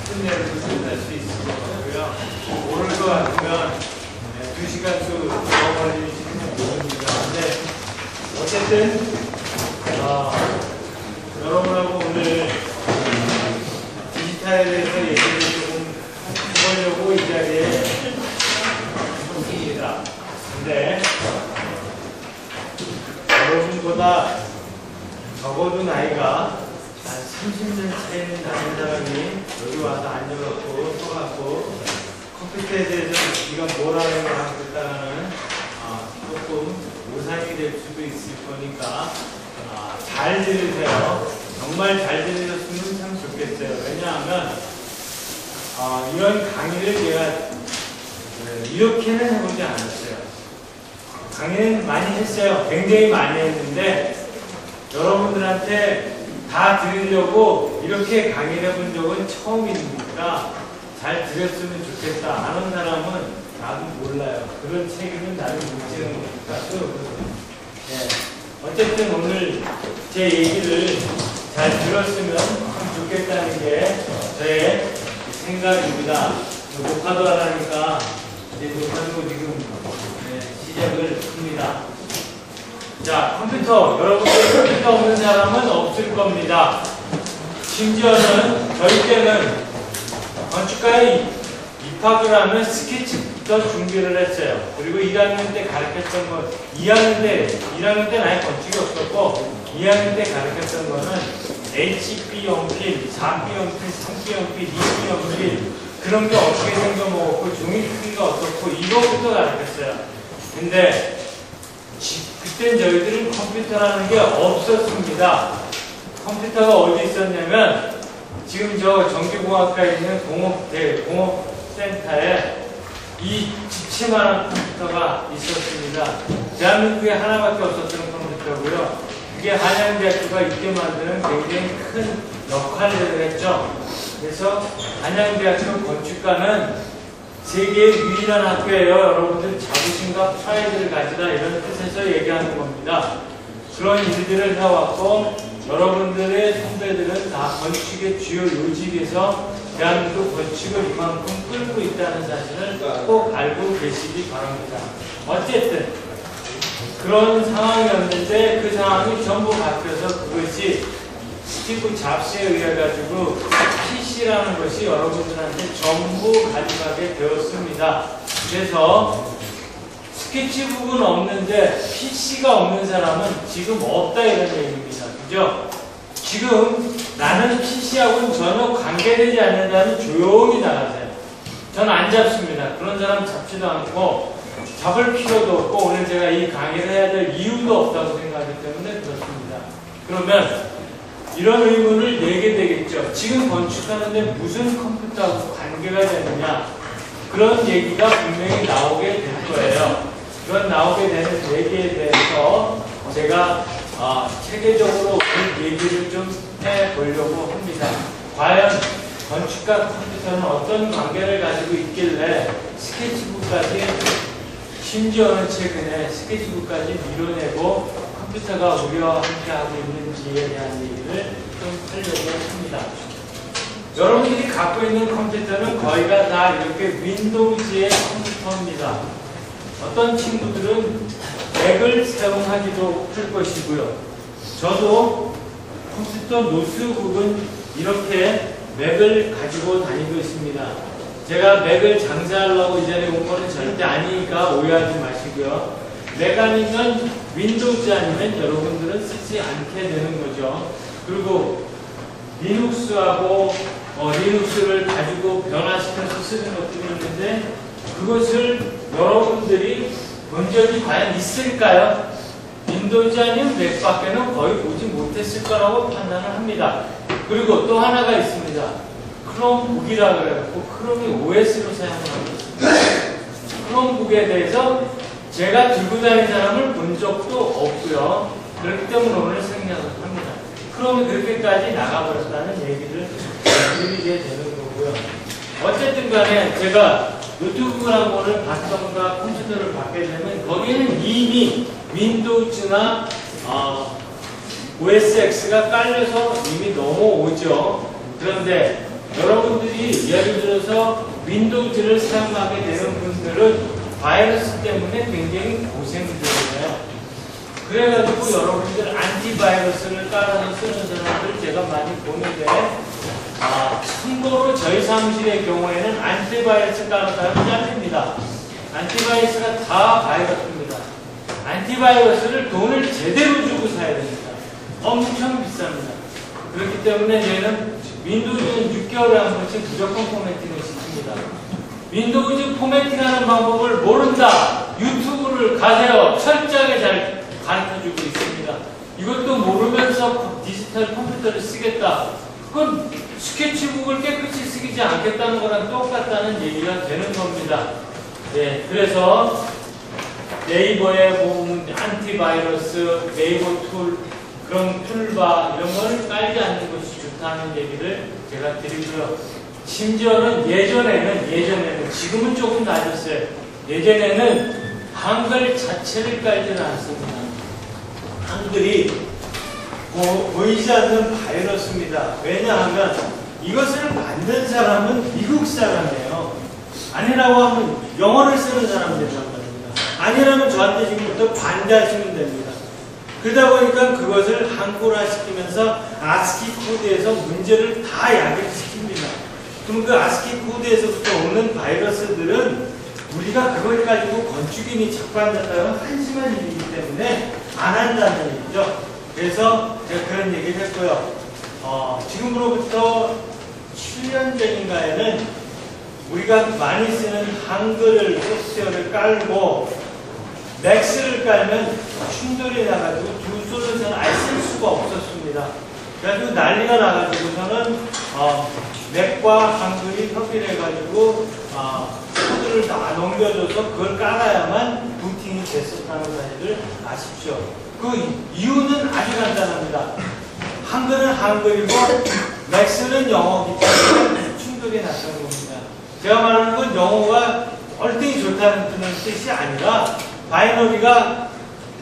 끝내를 끝낼 수 있을 것 같고요. 오를 것 같으면 2시간 더 걸리시는 모릅니다. 근데 어쨌든 여러분하고 오늘 디지털에 대해서 얘기를 조금 해보려고 이 자리에 있습니다. 근데 여러분보다 적어도 나이가 한 30년 차이는 나는 사람이 여기 와서 앉아갖고 서갖고 컴퓨터에 대해서 네가 뭐라는 걸 하고 있다가는 조금 오산이 될 수도 있을 거니까 잘 들으세요. 정말 잘 들으셨으면 참 좋겠어요. 왜냐하면 이런 강의를 제가 이렇게는 해보지 않았어요. 강의는 많이 했어요. 굉장히 많이 했는데 여러분들한테 다 들으려고 이렇게 강의를 해본 적은 처음이니까 잘 들었으면 좋겠다. 아는 사람은 나도 몰라요. 그런 책임은 나를 못 지는 거니까. 어쨌든 오늘 제 얘기를 잘 들었으면 참 좋겠다는 게 저의 생각입니다. 녹화도 하라니까 이제 녹화도 지금 시작을 합니다. 자, 컴퓨터. 여러분들 컴퓨터 없는 사람은 없을 겁니다. 심지어는 저희 때는 건축가에 입학을 하면 스케치부터 준비를 했어요. 그리고 1학년 때 가르쳤던 거, 1학년 때는 아예 건축이 없었고 2학년 때 가르쳤던 거는 HB 연필, 4B 연필, 3B 연필, 2B 연필 그런 게 어떻게 생겨먹었고 종이 크기가 어떻고 이거부터 가르쳤어요. 근데 그땐 저희들은 컴퓨터라는 게 없었습니다. 컴퓨터가 어디 있었냐면 지금 저 전기공학과에 있는 공업센터에 이 집채만한 컴퓨터가 있었습니다. 대한민국에 하나밖에 없었던 컴퓨터고요. 그게 한양대학교가 있게 만드는 굉장히 큰 역할을 했죠. 그래서 한양대학교 건축과는 세계의 유일한 학교예요. 여러분들 자부심과 프라이드를 가지라 이런 뜻에서 얘기하는 겁니다. 그런 일들을 해왔고 여러분들의 선배들은 다 건축의 주요 요직에서 대한민국 건축을 이만큼 끌고 있다는 사실을 꼭 알고 계시기 바랍니다. 어쨌든 그런 상황이었는데 그 상황이 전부 바뀌어서 그것이 스티브 잡스에 의해 가지고 PC라는 것이 여러분들한테 전부 가져가게 되었습니다. 그래서 스케치북은 없는데 PC가 없는 사람은 지금 없다 이런 얘기입니다. 그죠? 지금 나는 PC하고는 전혀 관계되지 않는다면 조용히 나가세요. 저는 안 잡습니다. 그런 사람 잡지도 않고 잡을 필요도 없고 오늘 제가 이 강의를 해야 될 이유도 없다고 생각하기 때문에 그렇습니다. 그러면 이런 의문을 내게 되겠죠. 지금 건축하는데 무슨 컴퓨터하고 관계가 되느냐 그런 얘기가 분명히 나오게 될 거예요. 그런 나오게 되는 얘기에 대해서 제가 체계적으로 그 얘기를 좀 해보려고 합니다. 과연 건축과 컴퓨터는 어떤 관계를 가지고 있길래 스케치북까지 심지어는 최근에 스케치북까지 밀어내고 컴퓨터가 우리와 함께 하고 있는지에 대한 얘기를 좀 하려고 합니다. 여러분들이 갖고 있는 컴퓨터는 거의가 다 이렇게 윈도우즈의 컴퓨터입니다. 어떤 친구들은 맥을 사용하기도 할 것이고요. 저도 컴퓨터 노트북은 이렇게 맥을 가지고 다니고 있습니다. 제가 맥을 장사하려고 이 자리에 온 거는 절대 아니니까 오해하지 마시고요. 맥 아니면 윈도우즈 아니면 여러분들은 쓰지 않게 되는 거죠. 그리고 리눅스하고 리눅스를 가지고 변화시켜서 쓰는 것들이 있는데 그것을 여러분들이 본 적이 과연 있을까요? 윈도우즈 아니면 맥밖에는 거의 보지 못했을 거라고 판단을 합니다. 그리고 또 하나가 있습니다. 크롬북이라 그래갖고 크롬이 OS로 사용하고 있습니다. 크롬북에 대해서 제가 들고 다니는 사람을 본 적도 없고요. 그렇기 때문에 오늘 생략을 합니다. 크롬이 그렇게까지 나가버렸다는 얘기를 드리게 되는 거고요. 어쨌든 간에 제가 노트북을 한 번을 받던가 컴퓨터를 받게 되면 거기에는 이미 윈도우즈나 OS X가 깔려서 이미 넘어오죠. 그런데 여러분들이 예를 들어서 윈도우즈를 사용하게 되는 분들은 바이러스 때문에 굉장히 고생들이에요. 그래가지고 여러분들 안티바이러스를 깔아서 쓰는 사람들 제가 많이 보는데, 참고로 저희 사무실의 경우에는 안티바이러스 깔아서 하면 잘립니다. 안티바이러스가 다 바이러스입니다. 안티바이러스를 돈을 제대로 주고 사야 됩니다. 엄청 비쌉니다. 그렇기 때문에 저희는 윈도우즈는 6개월에 한 번씩 무조건 포매팅을 시킵니다. 윈도우즈 포매팅하는 방법을 모른다. 유튜브를 가세요. 철저하게 잘 가르쳐주고 있습니다. 이것도 모르면서 디지털 컴퓨터를 쓰겠다. 그건 스케치북을 깨끗이 쓰지 않겠다는 거랑 똑같다는 얘기가 되는 겁니다. 네, 그래서 네이버에 보면 안티바이러스, 네이버 툴, 그런 툴바 이런 걸 깔지 않는 것이 좋다는 얘기를 제가 드리고요. 심지어는 예전에는 지금은 조금 낮았어요. 예전에는 한글 자체를 깔지는 않습니다. 한글이 보이지 않는 바이러스입니다. 왜냐하면 이것을 만든 사람은 미국 사람이에요. 아니라고 하면 영어를 쓰는 사람이 된단 말입니다. 아니라면 저한테 지금부터 반대하시면 됩니다. 그러다 보니까 그것을 한글화 시키면서 아스키 코드에서 문제를 다 야기시킵니다. 그럼 그 아스키 코드에서부터 오는 바이러스들은 우리가 그걸 가지고 건축인이 착반한다면 한심한 일이기 때문에 안 한다는 얘기죠. 그래서 제가 그런 얘기를 했고요. 지금으로부터 7년 전인가에는 우리가 많이 쓰는 한글 소프트웨어를 깔고 맥스를 깔면 충돌이 나가지고 두 솔루션을 아예 쓸 수가 없었습니다. 그래가지고 난리가 나가지고서는 맥과 한글이 협의를 해가지고 코드를 다 넘겨줘서 그걸 깔아야만 부팅이 됐었다는 사실을 아십시오. 그 이유는 아주 간단합니다. 한글은 한글이고 맥스는 영어이기 때문에 충돌이 났던 겁니다. 제가 말하는 건 영어가 얼등히 좋다는 그런 뜻이 아니라 바이너리가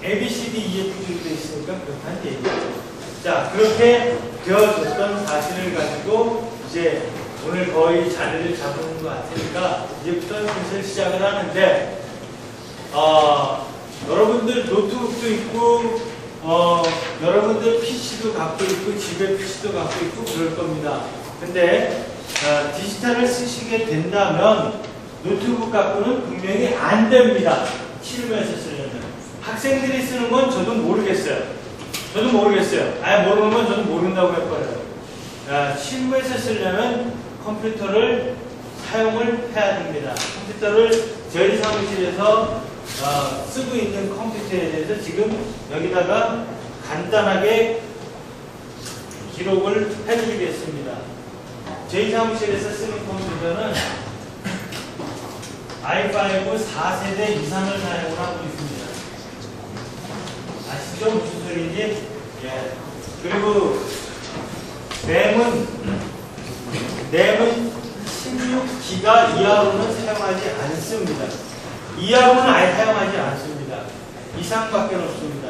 ABCD, EFG로 되어 있으니까 그렇다는 얘기죠. 자, 그렇게 되어졌던 사실을 가지고 이제 오늘 거의 자리를 잡은 것 같으니까 이제부터 슬슬 시작을 하는데, 여러분들 노트북도 있고, 여러분들 PC도 갖고 있고, 집에 PC도 갖고 있고 그럴 겁니다. 근데 디지털을 쓰시게 된다면 노트북 갖고는 분명히 안 됩니다. 실무에서 쓰려면. 학생들이 쓰는 건 저도 모르겠어요. 아예 모르는 건 저도 모른다고 할 거예요. 실무에서 쓰려면 컴퓨터를 사용을 해야 됩니다. 컴퓨터를 저희 사무실에서 쓰고 있는 컴퓨터에 대해서 지금 여기다가 간단하게 기록을 해드리겠습니다. 저희 사무실에서 쓰는 컴퓨터는 i5 4세대 이상을 사용을 하고 있습니다. 아시죠? 무슨 소리인지? 예. 그리고 램은 16기가 이하로는 사용하지 않습니다. 이하로는 아예 사용하지 않습니다. 이상밖에 없습니다.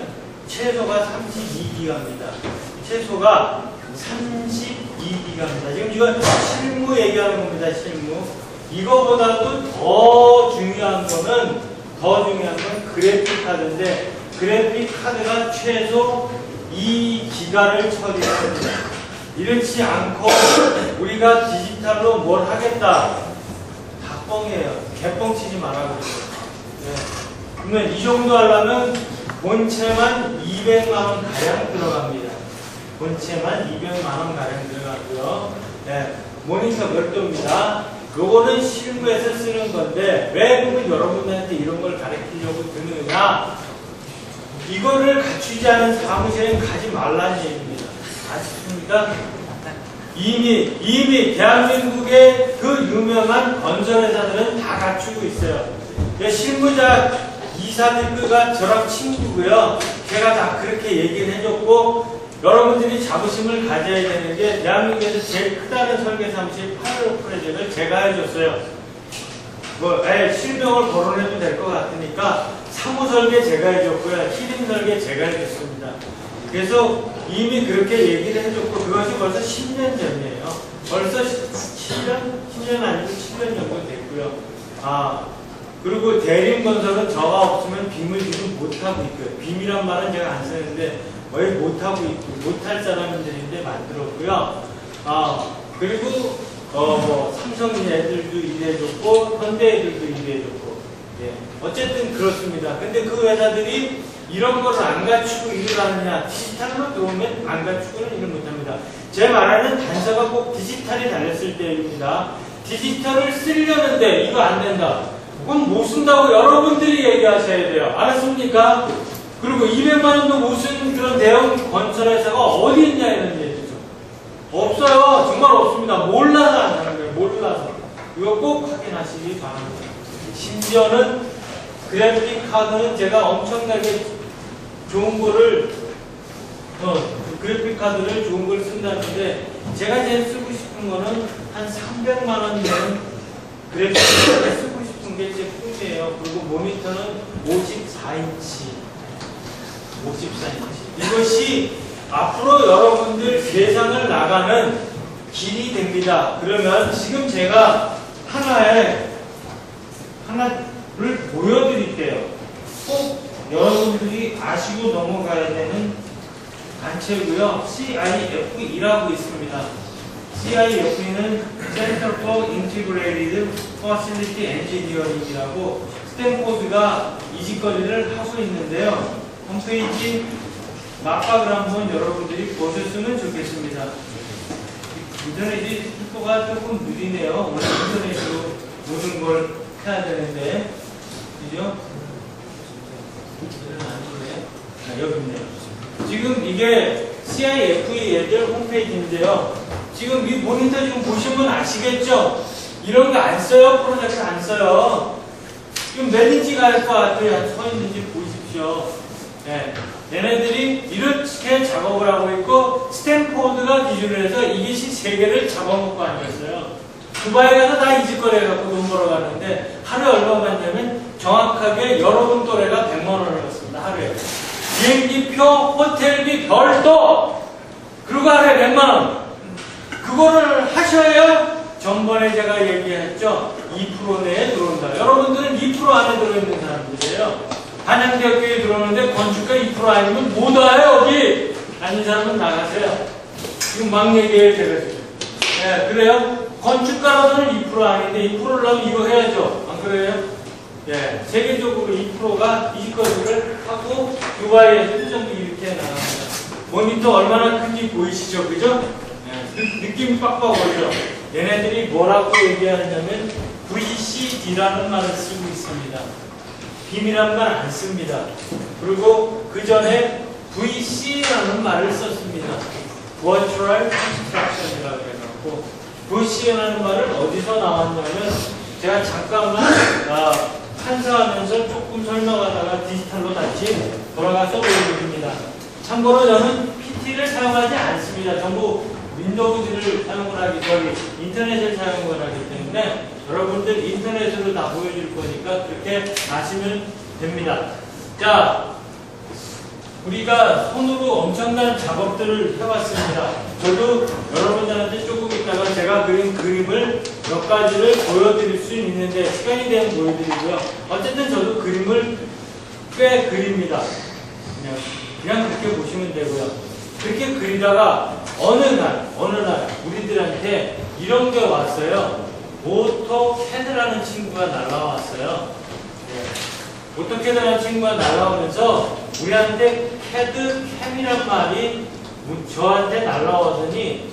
최소가 32기가입니다. 최소가 32기가입니다. 지금 이건 실무 얘기하는 겁니다. 실무. 이거보다도 더 중요한 건 그래픽 카드인데, 그래픽 카드가 최소 2기가를 처리합니다. 이렇지 않고 우리가 디지털로 뭘 하겠다, 다 뻥이에요. 개뻥치지 말라고 그래요. 네. 그러면 이 정도 하려면 본체만 200만원 가량 들어갑니다. 본체만 200만원 가량 들어가고요. 네. 모니터 별도입니다. 요거는 실무에서 쓰는 건데 왜 그러면 여러분들한테 이런 걸 가르치려고 드느냐? 이거를 갖추지 않은 사무실에 가지 말라는 얘기입니다. 아십니까? 이미 대한민국의 그 유명한 건설회사들은 다 갖추고 있어요. 실무자 이사들과 저랑 친구고요. 제가 다 그렇게 얘기를 해줬고, 여러분들이 자부심을 가져야 되는 게 대한민국에서 제일 크다는 설계 사무실 파일럿 프로젝트를 제가 해줬어요. 실명을 거론해도 될 것 같으니까 사무 설계 제가 해줬고요. 히딩 설계 제가 해줬습니다. 그래서 이미 그렇게 얘기를 해줬고, 그것이 벌써 10년 전이에요. 벌써 7년 8년 아니고 7년 정도 됐고요. 그리고 대림건설은 저가 없으면 빔을 지금 못하고 있고요. 빔이란 말은 제가 안 쓰는데 거의 못하고 있고 못할 사람들인데 만들었고요. 그리고 삼성 애들도 일해줬고 현대 애들도 일해줬고 어쨌든 그렇습니다. 근데 그 회사들이 이런 거를 안 갖추고 일을 하느냐, 디지털로 들어오면 안 갖추고는 일을 못합니다. 제 말하는 단서가 꼭 디지털이 달렸을 때입니다. 디지털을 쓰려는데 이거 안 된다. 그건 못 쓴다고 여러분들이 얘기하셔야 돼요. 알았습니까? 그리고 200만 원도 못 쓰는 그런 대형 건설회사가 어디 있냐 이런 얘기죠. 없어요. 정말 없습니다. 몰라서 안 하는 거예요. 몰라서. 이거 꼭 확인하시기 바랍니다. 심지어는 그래픽 카드는 제가 엄청나게 좋은 거를 그래픽 카드를 좋은 걸 쓴다는데 제가 제일 쓰고 싶은 거는 한 300만 원 되는 그래픽 카드를 쓰고 싶은 게 제 꿈이에요. 그리고 모니터는 54인치. 이것이 앞으로 여러분들 세상을 나가는 길이 됩니다. 그러면 지금 제가 하나를 보여드릴게요. 꼭 여러분들이 아시고 넘어가야 되는 단체고요. CIFE라고 있습니다. CIFE는 Center for Integrated Facility Engineering이라고 스탠포드가 이 짓거리를 하고 있는데요. 홈페이지 막박을 한번 여러분들이 보셨으면 좋겠습니다. 인터넷이 속도가 조금 느리네요. 오늘 인터넷으로 모든 걸 해야 되는데, 그죠? 여기 있네요. 지금 이게 CIFE 애들 홈페이지인데요. 지금 이 모니터 지금 보시면 아시겠죠? 이런 거 안 써요. 프로젝트 안 써요. 지금 몇 인치가 할 것 같아요? 서 있는지 보십시오. 얘네들이 이렇게 작업을 하고 있고 스탠포드가 기준으로 해서 이것이 3개를 잡아먹고 앉았어요. 두바이 가서 다 이직거래 갖고 돈 벌어가는데 하루에 얼마 받냐면 정확하게 여러분 또래가 100만 원을 받습니다. 하루에. 비행기표, 호텔비 별도! 그리고 하루에 100만 원. 그거를 하셔야 전번에 제가 얘기했죠. 2% 내에 들어온다. 여러분들은 2% 안에 들어있는 사람들이에요. 한양대학교에 들어오는데 건축가 2% 아니면 못 와요, 여기! 아닌 사람은 나가세요. 지금 막 얘기해요, 제가 지금. 그래요? 건축가로서는 2% 아닌데 2%를 하면 이거 해야죠. 안 그래요? 세계적으로 2%가 이직거리를 하고 두바이에서 정도 이렇게 나갑니다. 모니터 얼마나 큰지 보이시죠? 그죠? 느낌이 빡빡 오죠? 얘네들이 뭐라고 얘기하냐면 VCD라는 말을 쓰고 있습니다. 빔이란 말 안 씁니다. 그리고 그 전에 VC라는 말을 썼습니다. Virtual Construction이라고 해갖고 VC라는 말은 어디서 나왔냐면 제가 잠깐만 판사하면서 조금 설명하다가 디지털로 다시 돌아가서 보여드립니다. 참고로 저는 PT를 사용하지 않습니다. 전부 윈도우즈를 사용을 하기 전에 인터넷을 사용을 하기 때문에 여러분들 인터넷으로 다 보여줄 거니까 그렇게 아시면 됩니다. 자, 우리가 손으로 엄청난 작업들을 해왔습니다. 저도 여러분들한테 조금 있다가 제가 그린 그림을 몇 가지를 보여드릴 수 있는데 시간이 되면 보여드리고요. 어쨌든 저도 그림을 꽤 그립니다. 그냥 그렇게 보시면 되고요. 그렇게 그리다가 어느 날 우리들한테 이런 게 왔어요. 오토캐드라는 친구가 날라왔어요. 오토캐드라는 친구가 날라오면서 우리한테 캐드 캠이란 말이 저한테 날라오더니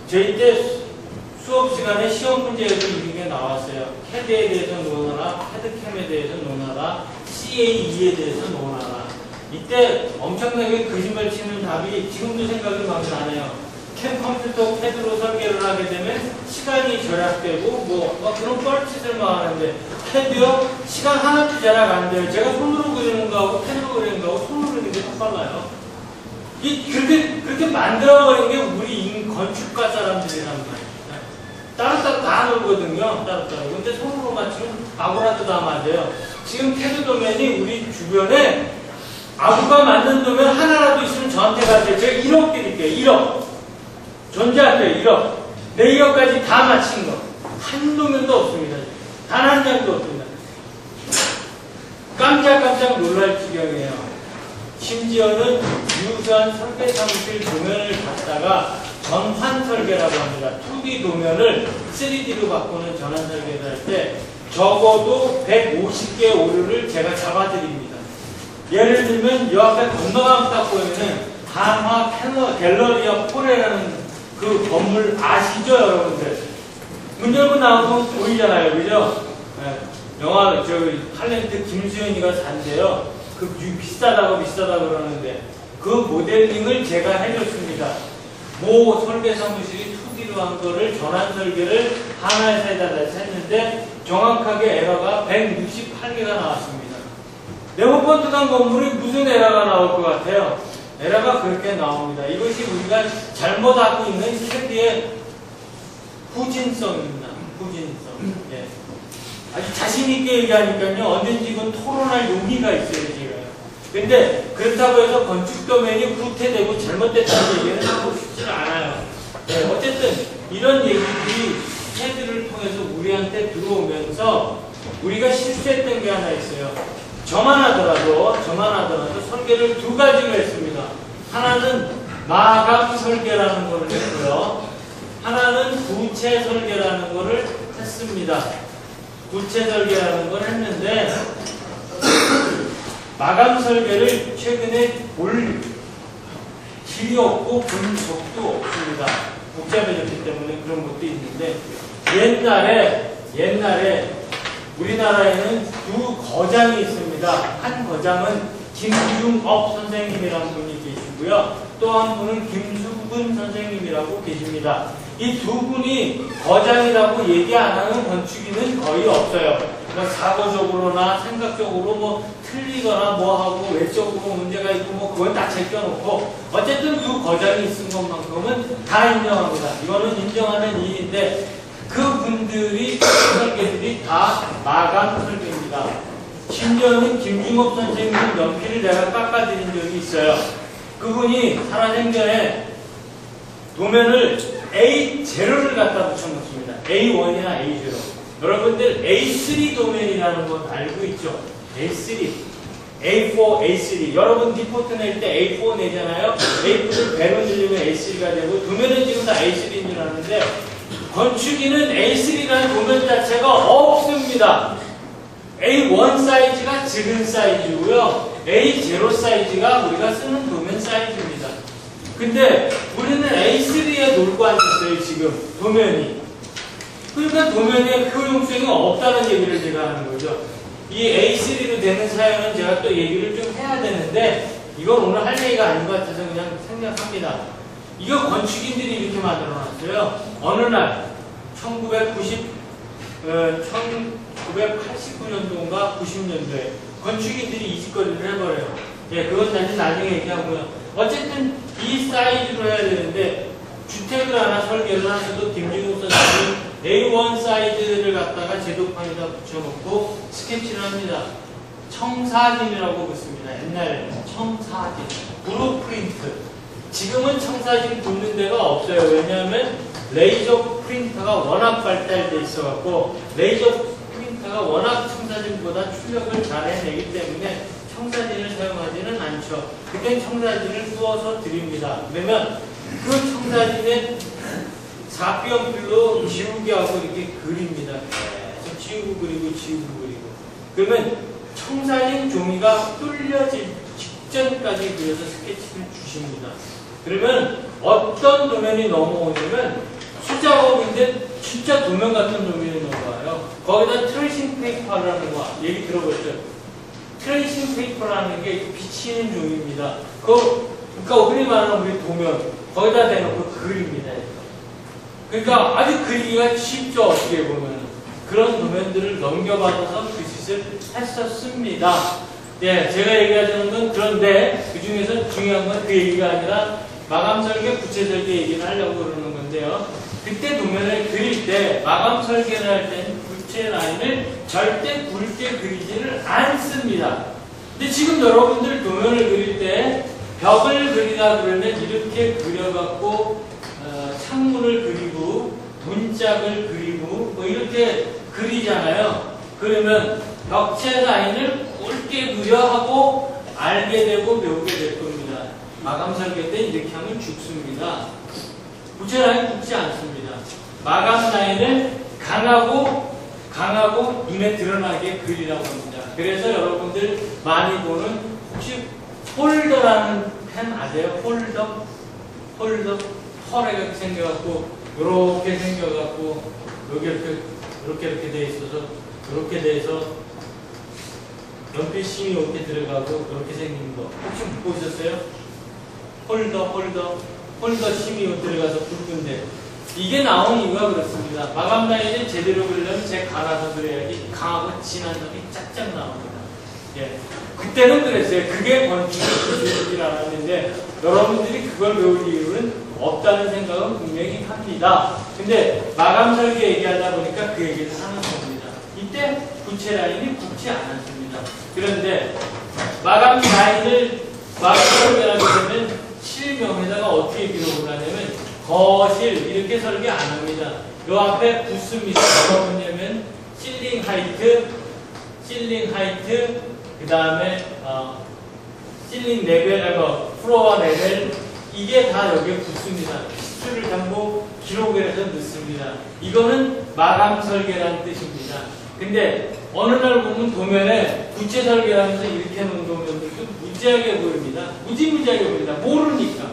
저희 때 수업 시간에 시험 문제에도 이게 나왔어요. 캐드에 대해서 논하라, 캐드 캠에 대해서 논하라, CAE에 대해서 논하라. 이때 엄청나게 거짓말 치는 답이 지금도 생각이 많이 나네요. 캠 컴퓨터 캐드로 설계를 하게 되면 시간이 절약되고 뭐 그런 뻘짓을만 하는데 캐드요? 시간 하나도 절약 안 돼요. 제가 손으로 그리는 거하고 캐드로 그리는 거하고 손으로 그리는 게 더 빨라요. 그렇게 만들어버린 게 우리 건축가 사람들이란 말이에요. 따로따로 다 놀거든요. 따로따로. 근데 손으로 맞추면 아무나도 다 맞아요. 지금 캐드 도면이 우리 주변에 아무가 만든 도면 하나라도 있으면 저한테 가세요. 제가 1억 드릴게요. 1억. 존재할게요. 1억. 레이어까지 다 맞힌 거. 한 도면도 없습니다. 단 한 장도 없습니다. 깜짝깜짝 놀랄 지경이에요. 심지어는 유사한 설계 사무실 도면을 갖다가 전환 설계라고 합니다. 2D 도면을 3D로 바꾸는 전환 설계를 할 때 적어도 150개의 오류를 제가 잡아드립니다. 예를 들면 이 앞에 건너가면 딱 보이면은 한화 갤러리아 포레라는 그 건물 아시죠, 여러분들? 문 열고 나오면 보이잖아요, 그죠? 네. 영화 탤런트 김수현이가 산대요. 그 비싸다고 그러는데 그 모델링을 제가 해줬습니다. 모 설계 사무실이 2D로 한 거를 전환 설계를 하나에다 했는데 정확하게 에러가 168개가 나왔습니다. 네모폰트단 건물이 무슨 에러가 나올 것 같아요? 에러가 그렇게 나옵니다. 이것이 우리가 잘못하고 있는 CAD의 후진성입니다. 후진성. 예. 아주 자신있게 얘기하니까요, 언젠지 이건 토론할 용기가 있어요, 제가. 근데 그렇다고 해서 건축 도면이 후퇴되고 잘못됐다는 얘기는 하고 싶지는 않아요. 네, 어쨌든 이런 얘기들이 CAD를 통해서 우리한테 들어오면서 우리가 실수했던 게 하나 있어요. 저만 하더라도 설계를 두 가지로 했습니다. 하나는 마감 설계라는 걸 했고요. 하나는 부채 설계라는 걸 했습니다. 부채 설계라는 걸 했는데 마감 설계를 최근에 볼 길이 없고 본 적도 없습니다. 복잡해졌기 때문에 그런 것도 있는데 옛날에 우리나라에는 두 거장이 있습니다. 한 거장은 김중업 선생님이라는 분이 계시고요. 또 한 분은 김수근 선생님이라고 계십니다. 이 두 분이 거장이라고 얘기 안 하는 건축인은 거의 없어요. 그러니까 사고적으로나 생각적으로 뭐 틀리거나 뭐 하고 외적으로 문제가 있고 뭐 그건 다 제껴놓고 어쨌든 두 거장이 있은 것만큼은 다 인정합니다. 이거는 인정하는 일인데 그분들이 설계들이 다 마감 설계입니다. 심지어는 김중업 선생님 연필을 내가 깎아드린 적이 있어요. 그분이 살아생전에 도면을 A0를 갖다 붙여놓습니다. A1이나 A0. 여러분들 A3 도면이라는 건 알고 있죠? A3, A4, A3. 여러분 리포트 낼 때 A4 내잖아요. A4를 배로 늘리면 A3가 되고 도면은 지금 다 A3인 줄 아는데 건축인은 A3라는 도면 자체가 없습니다. A1 사이즈가 작은 사이즈고요. A0 사이즈가 우리가 쓰는 도면 사이즈입니다. 근데 우리는 A3에 놀고 앉았어요, 지금. 도면이. 그러니까 도면의 효용성이 없다는 얘기를 제가 하는 거죠. 이 A3로 되는 사연은 제가 또 얘기를 좀 해야 되는데 이건 오늘 할 얘기가 아닌 것 같아서 그냥 생략합니다. 이거 건축인들이 이렇게 만들어놨어요. 어느 날 1989년도인가 90년도에 건축인들이 이 짓거리를 해버려요. 예, 그건 사실 나중에 얘기하고요. 어쨌든 이 사이즈로 해야 되는데 주택을 하나 설계를 하셔도 김진욱 선생님이 A1 사이즈를 갖다가 제도판에다 붙여놓고 스케치를 합니다. 청사진이라고 붙습니다. 옛날에는 청사진, 브루프린트. 지금은 청사진 붙는 데가 없어요. 왜냐하면 레이저 프린터가 워낙 발달돼 있어갖고 레이저 프린터가 워낙 청사진보다 출력을 잘 해내기 때문에 청사진을 사용하지는 않죠. 그때 청사진을 쏘아서 드립니다. 그러면 그 청사진에 4B연필로 지우개 하고 이렇게 그립니다. 계속 지우고 그리고 그러면 청사진 종이가 뚫려질 직전까지 그려서 스케치를 주십니다. 그러면 어떤 도면이 넘어오냐면 수작업인데 진짜 도면 같은 도면이 넘어와요. 거기다 트레이싱 페이퍼라는 거 얘기 들어보셨죠? 트레이싱 페이퍼라는 게 비치는 종이입니다. 그러니까 흔히 말하는 우리 도면 거기다 대놓고 그립니다. 그러니까 아주 그리기가 쉽죠. 어떻게 보면 그런 도면들을 넘겨받아서 그 짓을 했었습니다. 예, 제가 얘기하자는 건 그런데 그 중에서 중요한 건 그 얘기가 아니라 마감 설계, 부채 설계 얘기를 하려고 그러는 건데요. 그때 도면을 그릴 때 마감 설계를 할 때는 부채 라인을 절대 굵게 그리지를 않습니다. 근데 지금 여러분들 도면을 그릴 때 벽을 그리다 그러면 이렇게 그려갖고 창문을 그리고 문짝을 그리고 뭐 이렇게 그리잖아요. 그러면 벽체 라인을 굵게 그려 하고 알게 되고 배우게 될 겁니다. 마감 설계 때 이렇게 하면 죽습니다. 부채 라인 굵지 않습니다. 마감 라인을 강하고 눈에 드러나게 그리라고 합니다. 그래서 여러분들 많이 보는 혹시 폴더라는 펜 아세요? 폴더? 털에 생겨갖고 이렇게 생겨갖고 여기 이렇게 돼 있어서 이렇게 돼서 연필심이 이렇게 들어가고 이렇게 생긴 거 혹시 보셨어요? 폴더 심이 들어가서 굵은데 이게 나온 이유가 그렇습니다. 마감 라인을 제대로 그리려면 제 갈아서 그려야지 강하고 진한 점이 짝짝 나옵니다. 예. 그때는 그랬어요. 그게 건축의 기술인 알았는데 여러분들이 그걸 배울 이유는 없다는 생각은 분명히 합니다. 근데 마감 설계 얘기하다 보니까 그 얘기를 하는 겁니다. 이때 부채 라인이 굵지 않았습니다. 그런데 마감 설계하게 되면 실명에다가 어떻게 기록을 하냐면 거실 이렇게 설계 안 합니다. 요 앞에 붙습니다. 뭐가 붙냐면 실링 하이트 그 다음에 실링 레벨, 플로어 레벨 이게 다 여기에 붙습니다. 수를 전부 기록을 해서 넣습니다. 이거는 마감 설계라는 뜻입니다. 근데 어느 날 보면 도면에 부채 설계하면서 이렇게 해놓은 도면들도 무지하게 보입니다. 무지하게 보입니다. 모르니까.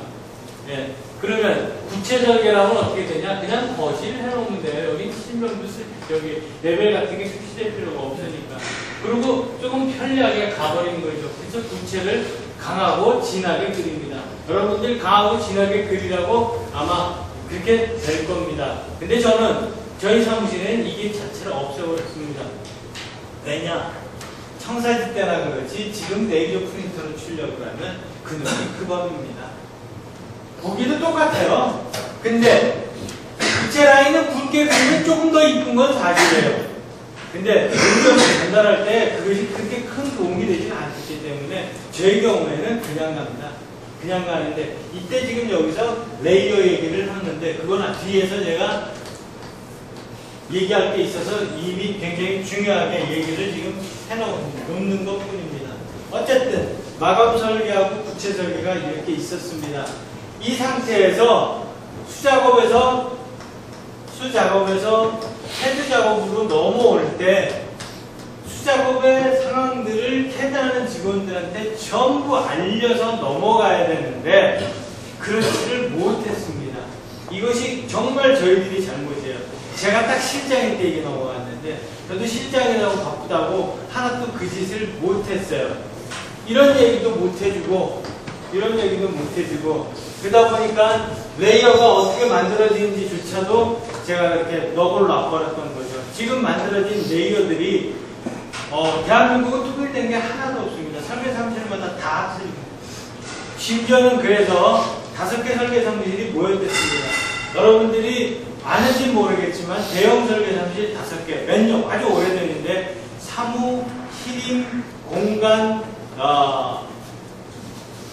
예. 그러면 부채 설계라면 어떻게 되냐? 그냥 거실을 해놓으면 돼요. 여기 실명도 여기 레벨 같은 게 표시될 필요가 없으니까. 그리고 조금 편리하게 가버리는 거죠. 그래서 부채를 강하고 진하게 그립니다. 여러분들 강하고 진하게 그리라고 아마 그렇게 될 겁니다. 근데 저는 저희 사무실에는 이게 자체를 없애버렸습니다. 왜냐? 청사진 때나 그렇지 지금 레이저 프린터로 출력을 하면 그 놈이 그 법입니다. 보기도 똑같아요. 근데 부채 라인은 굵게 그리면 조금 더 이쁜 건 사실이에요. 근데 의견을 전달할 때 그것이 그렇게 큰 도움이 되지는 않기 때문에 저희 경우에는 그냥 갑니다. 그냥 가는데 이때 지금 여기서 레이어 얘기를 하는데 그건 뒤에서 제가 얘기할 게 있어서 이미 굉장히 중요하게 얘기를 지금 해놓는 것 뿐입니다. 어쨌든 마감 설계하고 부채 설계가 이렇게 있었습니다. 이 상태에서 수작업에서 헤드 작업으로 넘어올 때 수작업의 상황들을 캐드하는 직원들한테 전부 알려서 넘어가야 되는데 그렇지를 못했습니다. 이것이 정말 저희들이 잘못이에요. 제가 딱 실장일 때 이게 넘어갔는데 저도 실장이라고 바쁘다고 하나도 그 짓을 못했어요. 이런 얘기도 못해주고 그러다 보니까 레이어가 어떻게 만들어지는지조차도 제가 이렇게 너골로 놔버렸던 거죠. 지금 만들어진 레이어들이 대한민국은 통일된 게 하나도 없습니다. 설계 사무실마다 다 틀립니다. 심지어는 그래서 5개 설계 사무실이 모였댔습니다. 여러분들이 아는지 모르겠지만 대형 설계 사무실 5개, 몇 년 아주 오래됐는데 사무, 히림, 공간,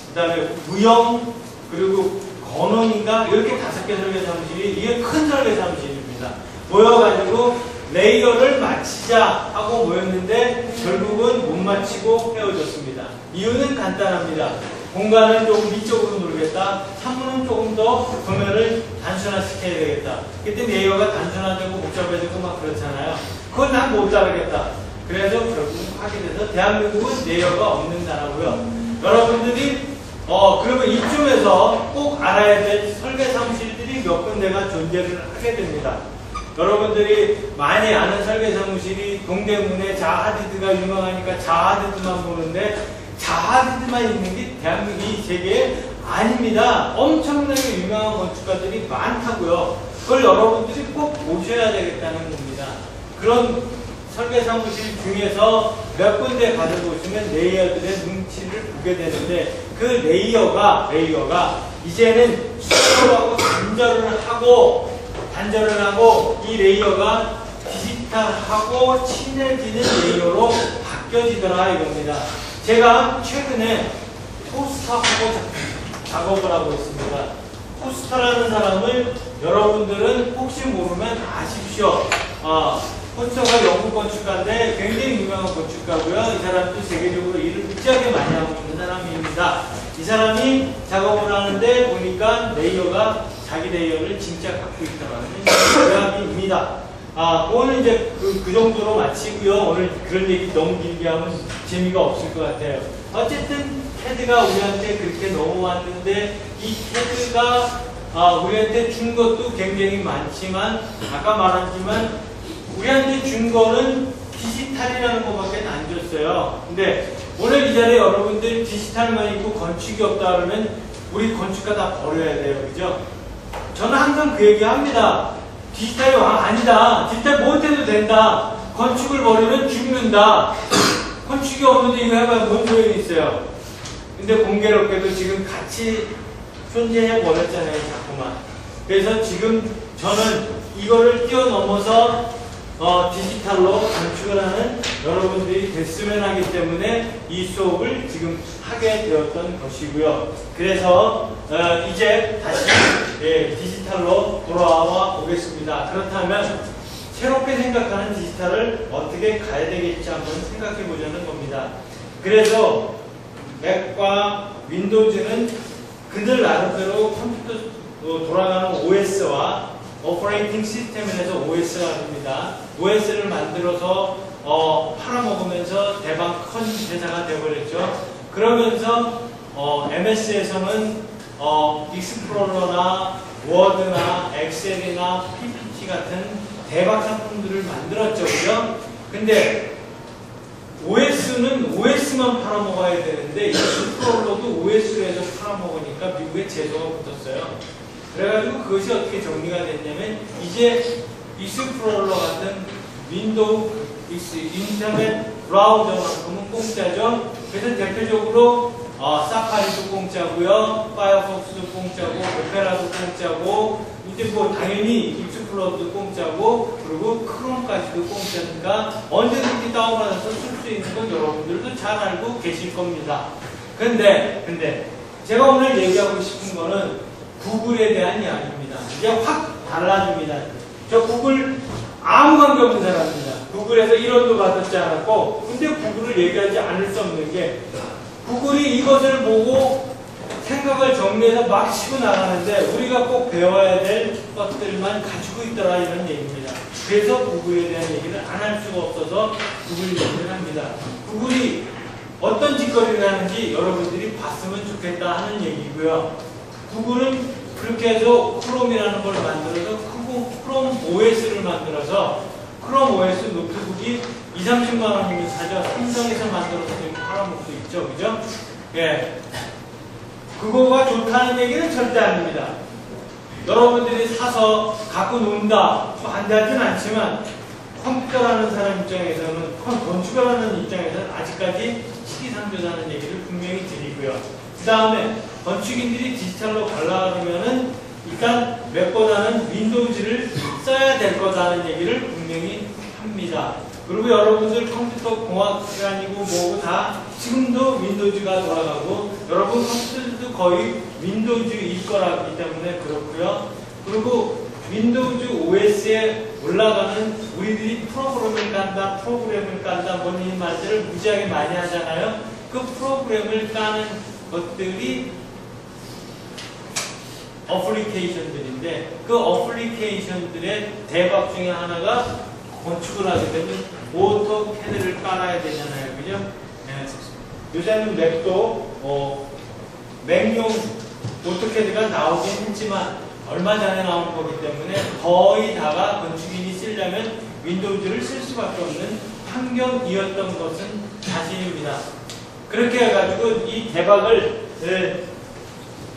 그 다음에 무형, 그리고 건원인가 이렇게 5개 설계 사무실이 이게 큰 설계 사무실입니다. 모여가지고 레이어를 맞히자 하고 모였는데 결국은 못 맞히고 헤어졌습니다. 이유는 간단합니다. 공간은 조금 위쪽으로 누르겠다. 사무는 조금 더 도면을 단순화시켜야 되겠다. 그때 레이어가 단순화되고 복잡해지고 막 그렇잖아요. 그건 난 못 따르겠다. 그래서 결국 하게 돼서 대한민국은 레이어가 없는 나라고요. 여러분들이 그러면 이쯤에서 꼭 알아야 될 설계 사무실들이 몇 군데가 존재를 하게 됩니다. 여러분들이 많이 아는 설계 사무실이 동대문에 자하디드가 유명하니까 자하디드만 보는데 자하디드만 있는 게 대한민국 이 세계에 아닙니다. 엄청나게 유명한 건축가들이 많다고요. 그걸 여러분들이 꼭 보셔야 되겠다는 겁니다. 그런 설계 사무실 중에서 몇 군데 가져보시면 레이어들의 눈치를 보게 되는데 그 레이어가 이제는 수정하고 단절을 하고 이 레이어가 디지털하고 친해지는 레이어로 바뀌어지더라 이겁니다. 제가 최근에 포스터하고 작업을 하고 있습니다. 포스터라는 사람을 여러분들은 혹시 모르면 아십시오. 포스터가 영국 건축가인데 굉장히 유명한 건축가고요. 이 사람도 세계적으로 일을 무지하게 많이 하고 있는 사람입니다. 이 사람이 작업을 하는데 보니까 레이어가 자기 레이어를 진짜 갖고 있다는 이야기입니다. 그거는 이제 그 정도로 마치고요. 오늘 그런 얘기 너무 길게 하면 재미가 없을 것 같아요. 어쨌든 캐드가 우리한테 그렇게 넘어왔는데 이 캐드가 우리한테 준 것도 굉장히 많지만 아까 말했지만 우리한테 준 거는 디지털이라는 것밖에 안 줬어요. 근데 오늘 이 자리에 여러분들 디지털만 있고 건축이 없다 그러면 우리 건축가 다 버려야 돼요. 그죠? 저는 항상 그 얘기 합니다. 디지털이 아니다. 디지털 못해도 된다. 건축을 버리면 죽는다. 건축이 없는데 이거 해봐야 뭔 소용이 있어요. 근데 공교롭게도 지금 같이 존재해 버렸잖아요. 자꾸만. 그래서 지금 저는 이거를 뛰어넘어서 디지털로 건축을 하는 여러분들이 됐으면 하기 때문에 이 수업을 지금 하게 되었던 것이고요. 그래서 이제 다시 디지털로 돌아와 보겠습니다. 그렇다면 새롭게 생각하는 디지털을 어떻게 가야 되겠지 한번 생각해 보자는 겁니다. 그래서 맥과 윈도우즈는 그들 나름대로 컴퓨터 돌아가는 OS와 오퍼레이팅 시스템에서 OS가 됩니다. OS를 만들어서 팔아먹으면서 대박 큰 회사가 되어버렸죠. 그러면서 MS에서는 익스플로러나 워드나 엑셀이나 PPT 같은 대박 상품들을 만들었죠. 그죠? 근데 OS는 OS만 팔아먹어야 되는데 익스플로러도 OS로 해서 팔아먹으니까 미국에 제도가 붙었어요. 그래가지고 그것이 어떻게 정리가 됐냐면 이제 익스플로러 같은 윈도우 인터넷 브라우저만큼은 공짜죠. 그래서 대표적으로 사파리도 공짜고요, 파이어폭스도 공짜고, 오페라도 공짜고, 이제 뭐 당연히 익스플로러도 공짜고, 그리고 크롬까지도 공짜니까 언제든지 다운받아서 쓸 수 있는 건 여러분들도 잘 알고 계실 겁니다. 근데 제가 오늘 얘기하고 싶은 거는 구글에 대한 이야기입니다. 이제 확 달라집니다. 저 구글 아무 관계 없는 사람입니다. 구글에서 1원도 받았지 않았고, 근데 구글을 얘기하지 않을 수 없는 게 구글이 이것을 보고 생각을 정리해서 막 치고 나가는데 우리가 꼭 배워야 될 것들만 가지고 있더라 이런 얘기입니다. 그래서 구글에 대한 얘기를 안 할 수가 없어서 구글 얘기를 합니다. 구글이 어떤 짓거리를 하는지 여러분들이 봤으면 좋겠다 하는 얘기고요. 구글은 그렇게 해서 크롬이라는 걸 만들어서 크롬 OS를 만들어서 크롬 OS 노트북이 20-30만 원이면 사죠. 삼성에서 만들어서 지금 팔아먹고 있죠. 그죠? 예. 그거가 좋다는 얘기는 절대 아닙니다. 여러분들이 사서 갖고 논다, 반대하진 않지만 컴퓨터라는 사람 입장에서는, 건축하는 입장에서는 아직까지 시기상조라는 얘기를 분명히 드리고요. 그 다음에 건축인들이 디지털로 가려면 일단 맥보다는 윈도우즈를 써야 될 거다는 얘기를 분명히 합니다. 그리고 여러분들 컴퓨터 공학시간이고 뭐고 다 지금도 윈도우즈가 돌아가고 여러분 컴퓨터들도 거의 윈도우즈일 거라기 때문에 그렇고요. 그리고 윈도우즈 OS에 올라가는 우리들이 프로그램을 깐다 뭐니 말들을 무지하게 많이 하잖아요. 그 프로그램을 까는 것들이 어플리케이션들인데 그 어플리케이션들의 대박 중에 하나가 건축을 하게 되면 오토캐드를 깔아야 되잖아요. 그죠? 네. 요새는 맥도 맥용 오토캐드가 나오긴 했지만 얼마 전에 나온 거기 때문에 거의 다가 건축인이 쓰려면 윈도우즈를 쓸 수밖에 없는 환경이었던 것은 사실입니다. 그렇게 해가지고 이 대박을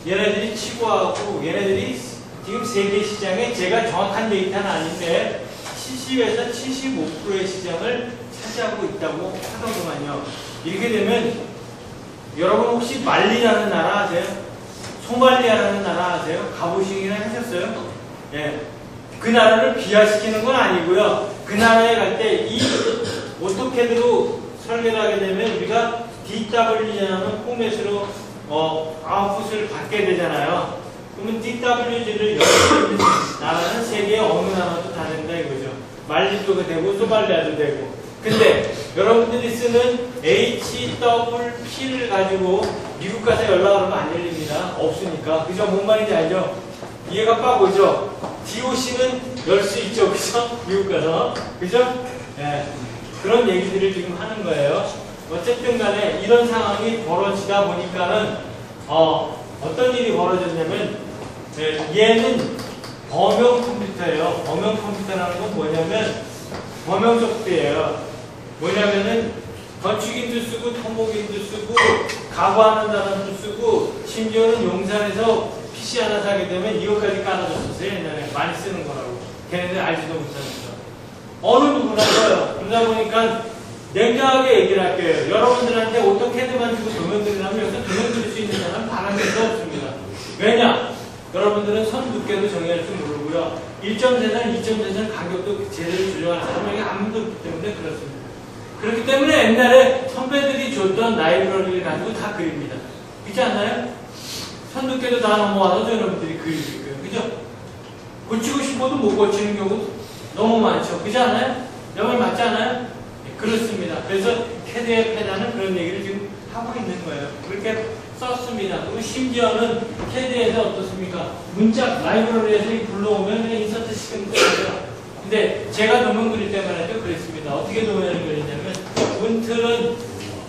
얘네들이 치고 하고 얘네들이 지금 세계 시장에 제가 정확한 데이터는 아닌데 70에서 75%의 시장을 차지하고 있다고 하더구만요. 이렇게 되면 여러분 혹시 말리라는 나라 아세요? 소말리아라는 나라 아세요? 가보시기는 하셨어요? 예. 그 나라를 비하시키는 건 아니고요. 그 나라에 갈 때 이 오토캐드로 설계를 하게 되면 우리가 DW라는 포맷으로 아웃풋을 받게 되잖아요. 그러면 DWG를 열고 있는 나라는 세계 어느 나라도 다 된다 이거죠. 말리도 되고 소말리아도 되고. 근데 여러분들이 쓰는 HWP를 가지고 미국 가서 연락을 하면 안 열립니다. 없으니까. 그죠? 뭔 말인지 알죠? 이해가 빡 오죠? DOC는 열 수 있죠. 그죠? 미국 가서. 그죠? 예. 그런 얘기들을 지금 하는 거예요. 어쨌든 간에 이런 상황이 벌어지다 보니까는 어떤 일이 벌어졌냐면 얘는 범용 컴퓨터예요. 범용 컴퓨터라는 건 뭐냐면 범용 소프트웨어예요. 뭐냐면은 건축인도 쓰고 토목인도 쓰고 가구하는 사람도 쓰고 심지어는 용산에서 PC 하나 사게 되면 이것까지 깔아줬었어요. 옛날에 많이 쓰는 거라고. 걔네들 알지도 못하니까. 어느 누구나 써요. 그러다 보니까 냉정하게 얘기를 할게요. 여러분들한테 오토캐드만 주고 도면 그리라면 여기서 도면 그릴 수 있는 사람은 단 한 명도 없습니다. 왜냐? 여러분들은 선 두께도 정의할 줄 모르고요. 1.3선, 2.3선 간격도 제대로 조정하는 사람이 아무도 없기 때문에 그렇습니다. 그렇기 때문에 옛날에 선배들이 줬던 라이브러리를 가지고 다 그립니다. 그렇지 않나요? 선 두께도 다 넘어와서 여러분들이 그리실 거예요. 그죠? 고치고 싶어도 못 고치는 경우도 너무 많죠. 그렇지 않아요? 내 말 맞지 않아요? 네, 그렇습니다. 그래서 캐드의 패단은 그런 얘기를 지금 하고 있는 거예요. 그렇게 썼습니다. 그리고 심지어는 캐드에서 어떻습니까? 문짝 라이브러리에서 불러오면 그냥 인서트 시키면 되죠. 근데 제가 도면 그릴 때만 해도 그랬습니다. 어떻게 도면을 그리냐면 문틀은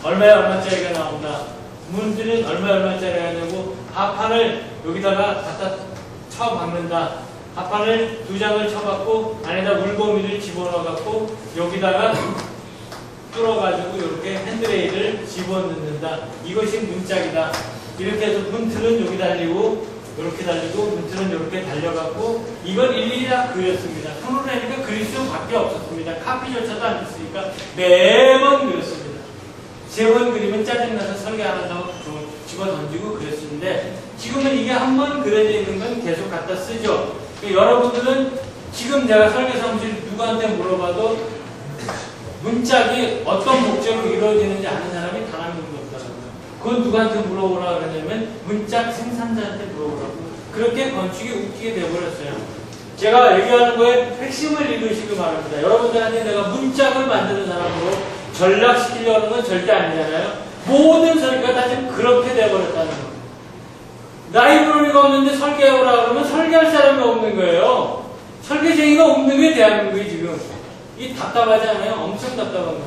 얼마짜리가 나온다. 문틀은 얼마짜리가 되고 하판을 여기다가 갖다 쳐박는다. 하판을 2장을 쳐박고 안에다 물고미를 집어넣어갖고 여기다가 뚫어가지고 이렇게 핸드레일을 집어넣는다. 이것이 문짝이다. 이렇게 해서 문틀은 여기 달리고 이렇게 달리고 문틀은 이렇게 달려갖고 이걸 일일이 다 그렸습니다. 손으로 하니까 그릴 수밖에 없었습니다. 카피조차도 안 됐으니까 매번 그렸습니다. 3번 그리면 짜증나서 설계 안 한다고 집어 던지고 그랬는데 지금은 이게 한 번 그려져 있는 건 계속 갖다 쓰죠. 그러니까 여러분들은 지금 내가 설계 사무실 누구한테 물어봐도 문짝이 어떤 목적으로 이루어지는지 아는 사람이 단 한 명도 없다고요. 그건 누구한테 물어보라 그러냐면 문짝 생산자한테 물어보라고. 그렇게 건축이 웃기게 돼버렸어요. 제가 얘기하는 거에 핵심을 읽으시기 바랍니다. 여러분들한테 내가 문짝을 만드는 사람으로 전락시키려는 건 절대 아니잖아요. 모든 설계가 다 지금 그렇게 돼버렸다는 겁니다. 라이브러리가 없는데 설계해오라 그러면 설계할 사람이 없는 거예요. 설계쟁이가 없는 게 대한민국이 지금. 이 답답하지 않아요? 엄청 답답한 거예요.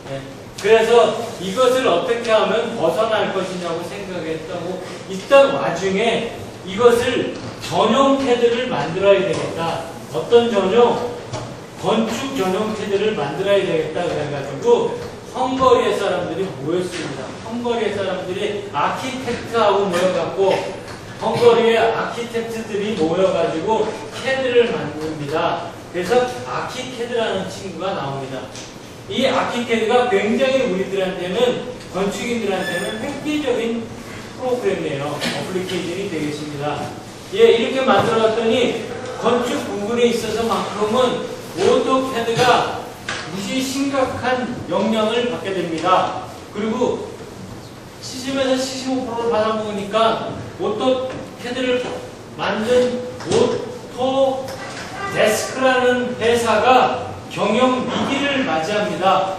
네. 그래서 이것을 어떻게 하면 벗어날 것이냐고 생각했다고 있던 와중에 이것을 전용 캐드를 만들어야 되겠다. 어떤 전용? 건축 전용 캐드를 만들어야 되겠다. 그래가지고 헝거리의 사람들이 모였습니다. 헝거리의 사람들이 아키텍트하고 모여갖고 헝거리의 아키텍트들이 모여가지고 캐드를 만듭니다. 그래서 아키캐드라는 친구가 나옵니다. 이 아키캐드가 굉장히 우리들한테는 건축인들한테는 획기적인 프로그램이에요. 어플리케이션이 되겠습니다. 예, 이렇게 만들어놨더니 건축 부분에 있어서만큼은 오토캐드가 무지 심각한 영향을 받게 됩니다. 그리고 70에서 75%를 받아먹으니까 오토캐드를 만든 오토 데스크라는 회사가 경영 위기를 맞이합니다.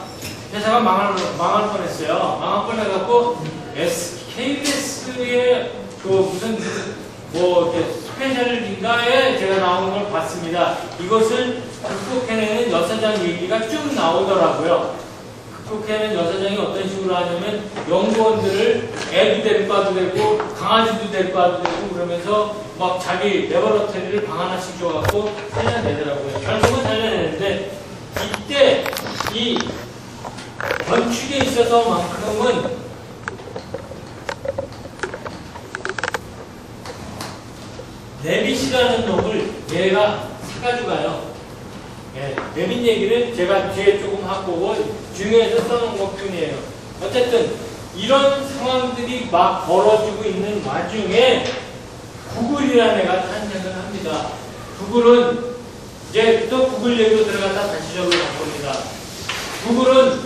회사가 망할 뻔했어요. 망할 뻔해갖고 KBS의 그 무슨 뭐 스페셜인가에 제가 나오는 걸 봤습니다. 이것을 극복해내는 여사장 얘기가 쭉 나오더라고요. 극복해내는 여사장이 어떤 식으로 하냐면 연구원들을 애도 데리고 와도 되고 강아지도 데리고 와도 되고 그러면서 막 자기 레버러터리를 방 하나씩 줘갖고 살려내더라고요. 결국은 살려내는데 이때 이 건축에 있어서만큼은 레빗이라는 놈을 얘가 사가지고 가요. 예, 레빗 얘기를 제가 뒤에 조금 하고 중요해서 써놓은 것 뿐이에요. 어쨌든 이런 상황들이 막 벌어지고 있는 와중에 구글이라는 애가 탄생을 합니다. 구글은 이제 또 구글 얘기로 들어갔다 다시 적을 바꿉니다. 구글은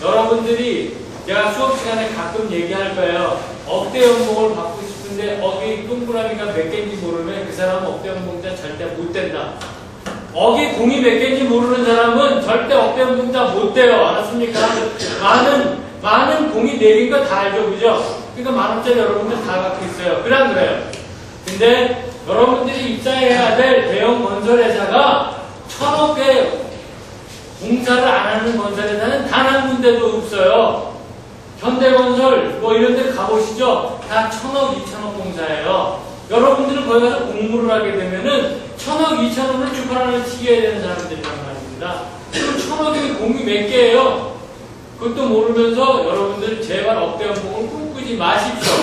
여러분들이 제가 수업 시간에 가끔 얘기할 거예요. 억대 연봉을 받고 싶은 있는데 어기 동그라미가 몇 개인지 모르면 그 사람은 억대운동자 절대 못 된다. 어기 공이 몇 개인지 모르는 사람은 절대 억대운동자 못 돼요. 알았습니까? 많은 공이 내린 거 다 알죠, 그죠? 그러니까 10,000원짜리 여러분들 다 갖고 있어요. 그래 그래요? 근데 여러분들이 입사해야 될 대형 건설회사가 1,000억 개 공사를 안 하는 건설회사는 단 한 군데도 없어요. 현대건설 뭐 이런 데 가보시죠. 다 1,000억, 2,000억 공사예요. 여러분들은 거기 가서 공부를 하게 되면은 1,000억, 2,000억을 주판을 치게 되는 사람들이란 말입니다. 그럼 1,000억이 공이 몇 개예요? 그것도 모르면서 여러분들 제발 억대연봉을 꿈꾸지 마십시오.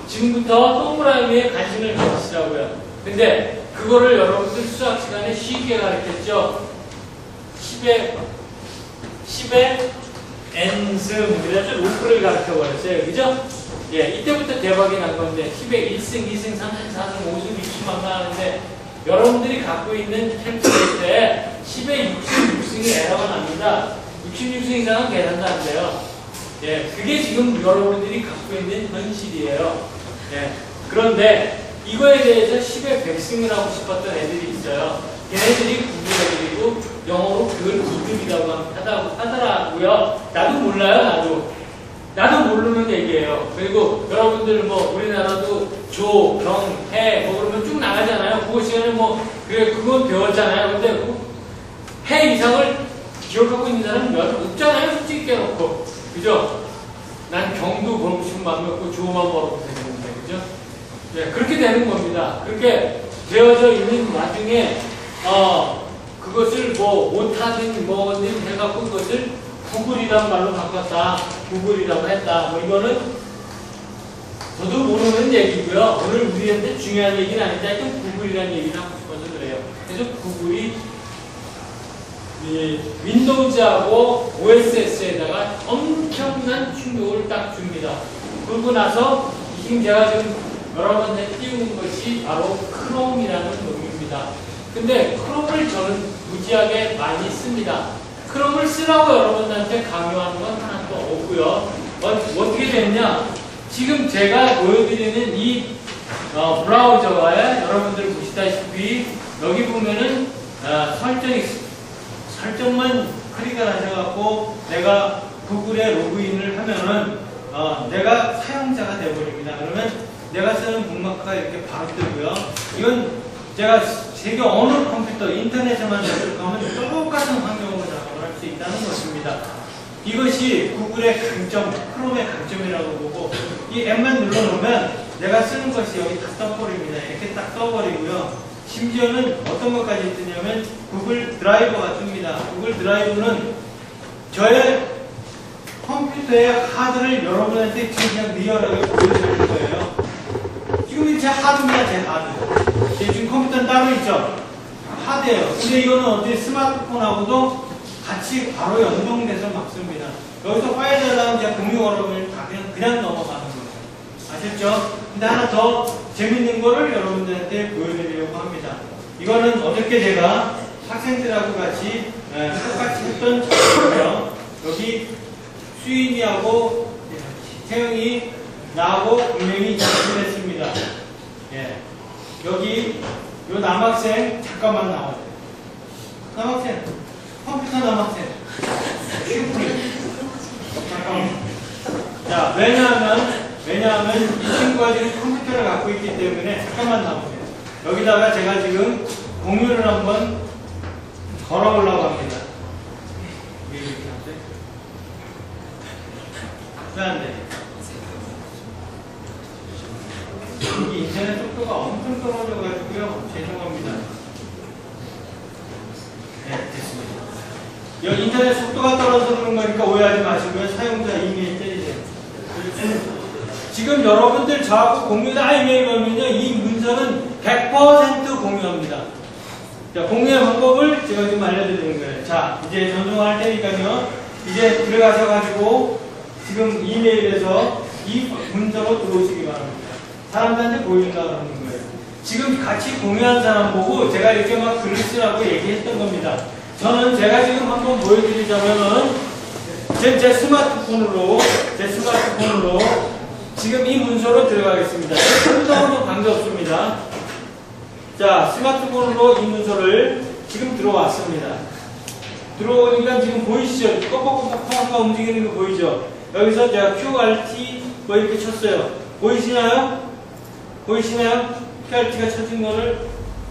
지금부터 동그라미에 관심을 가지시라고요. 근데 그거를 여러분들 수학 시간에 쉽게 가르쳤죠. 10의 n승, 그래서 루프를 가르쳐버렸어요. 그죠? 예, 이때부터 대박이 난 건데, 10의 1승, 2승, 3승, 4승, 5승, 6승 막 나가는데, 여러분들이 갖고 있는 템플릿에 10의 66승이 에러가 납니다. 66승 이상은 계산도 안 돼요. 예, 그게 지금 여러분들이 갖고 있는 현실이에요. 예, 그런데 이거에 대해서 10의 100승을 하고 싶었던 애들이 있어요. 걔네들이 9급 애들이고 영어로 그걸 2급이라고 하더라고요. 나도 몰라요, 나도 모르는 얘기예요. 그리고 여러분들 뭐 우리나라도 조, 경, 해 뭐 그러면 쭉 나가잖아요. 그거 시간에 뭐 그건 배웠잖아요. 근데 그 해 이상을 기억하고 있는 사람은 몇 없잖아요. 솔직히 깨놓고. 그죠? 난 경도 벌고 싶은 마음이 없고 조만 벌어도 되는데. 그죠? 네, 그렇게 되는 겁니다. 그렇게 되어져 있는 와중에 그것을 뭐 못하든 뭐든 해갖고 그것을 구글이란 말로 바꿨다. 구글이라고 했다. 뭐 이거는 저도 모르는 얘기고요. 오늘 우리한테 중요한 얘기는 아닌데 하여튼 구글이라는 얘기를 하고 싶어서 그래요. 그래서 구글이 윈도우즈하고 OSS에다가 엄청난 충격을 딱 줍니다. 그러고 나서 지금 제가 지금 여러분한테 띄우는 것이 바로 크롬이라는 놈입니다. 근데 크롬을 저는 무지하게 많이 씁니다. 크롬을 쓰라고 여러분한테 강요하는 건 하나도 없고요. 어떻게 됐냐? 지금 제가 보여드리는 이 브라우저가 여러분들 보시다시피 여기 보면은 설정이 있습니다. 설정만 클릭을 하셔갖고 내가 구글에 로그인을 하면은 내가 사용자가 되어버립니다. 그러면 내가 쓰는 북마크가 이렇게 바로 뜨고요. 이건 제가 세계 어느 컴퓨터, 인터넷에만 접속하면 똑같은 환경으로 작업을 할 수 있다는 것입니다. 이것이 구글의 강점, 크롬의 강점이라고 보고 이 앱만 눌러놓으면 내가 쓰는 것이 여기 다 떠버립니다. 이렇게 딱 떠버리고요. 심지어는 어떤 것까지 뜨냐면 구글 드라이버가 뜹니다. 구글 드라이브는 저의 컴퓨터의 하드를 여러분한테 그냥 리얼하게 보여드릴 거예요. 지금 제 하드입니다. 제 하드. 제 지금 컴퓨터는 따로 있죠. 하드예요. 근데 이거는 어떻게 스마트폰하고도 같이 바로 연동돼서 막 씁니다. 여기서 파일 전화하면 제가 공유 여러분을 다 그냥 넘어가는 거예요. 아셨죠? 근데 하나 더 재밌는 거를 여러분들한테 보여드리려고 합니다. 이거는 어저께 제가 학생들하고 같이 똑같이 했던 작업이고요. 여기 수인이하고 태영이 나하고 분명히 작업을 했습니다. 예. 여기 요 남학생 잠깐만 나와요. 남학생 컴퓨터 남학생 슈프리 잠깐만. 자, 왜냐하면 이 친구가 지금 컴퓨터를 갖고 있기 때문에 잠깐만 나오세요. 여기다가 제가 지금 공유를 한번 걸어보려고 합니다. 이렇게 하세요. 왜 안 돼? 여기 인터넷 속도가 엄청 떨어져가지고요. 죄송합니다. 네, 됐습니다. 여기 인터넷 속도가 떨어져서 그런 거니까 오해하지 마시고요. 사용자 이메일 때리세요. 지금 여러분들 저하고 공유다 이메일 걸면요. 이 문서는 100% 공유합니다. 자, 공유의 방법을 제가 지금 알려드리는 거예요. 자, 이제 전송할 테니까요. 이제 들어가셔가지고 지금 이메일에서 이 문서로 들어오시기 바랍니다. 사람들한테 보인다 그러는 거예요. 지금 같이 공유한 사람 보고 제가 이렇게 막 글을 쓰라고 얘기했던 겁니다. 저는 제가 지금 한번 보여드리자면은 제 스마트폰으로 지금 이 문서로 들어가겠습니다. 컴퓨터로는 관계없습니다. 자, 스마트폰으로 이 문서를 지금 들어왔습니다. 들어오니까 지금 보이시죠? 꼬박꼬박 파워가 움직이는 거 보이죠? 여기서 제가 QRT 뭐 이렇게 쳤어요. 보이시나요? 보이시나요? QRT가 쳐진 거를,